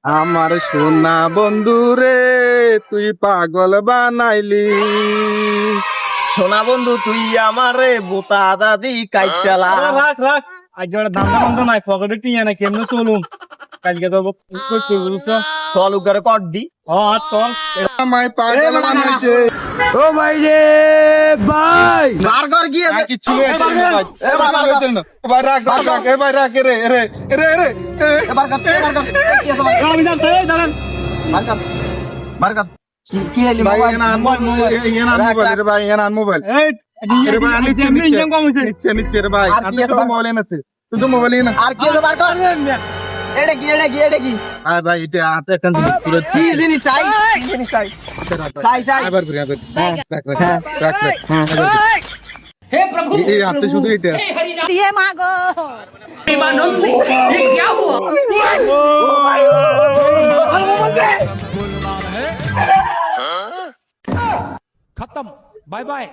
আমার সোনা বন্ধু রে তুই পাগল বানাইলি। সোনা বন্ধু তুই আমারে বোতা দাদি কাইটালা। রাখ রাখ আজ ওরা দান্দা বন্ধ নাই পকেটে টিয়া না কেমনে চলুম কালকে তো কই কই বলছো চল উগারে কর দি। আর চল আমায় পাগল বানাইছে। ও ভাই রে ভাই বার কর গিয়ে আর কিছু নেই ভাই। এবার রাখ রাখ এবার রাখ রে রে রে রে। এবার কর এবার কর কি আছে আমি যাচ্ছি দাঁড়ান বার কর বার কর কি হেলি ভাই মোবাইল এনান মোবাইল রে ভাই এনান মোবাইল। এই রে ভাই নিচে নিচে কম হইছে নিচে নিচে রে ভাই। আর কি আর তো মোবাইল এনেছে তুই তো মোবাইল না। আর কি আছে বার কর এটা কি আয় ভাই এটা হাতে একটা জিনিস তুলে কি জিনিস চাই জিনিস চাই চাই এবার ঘুরে এবার রাখ রাখ রাখ हे प्रभु এই হাতে শুধু এটা हे हरि राम ये मागो प्रेमानंद ये क्या हुआ खत्म बाय बाय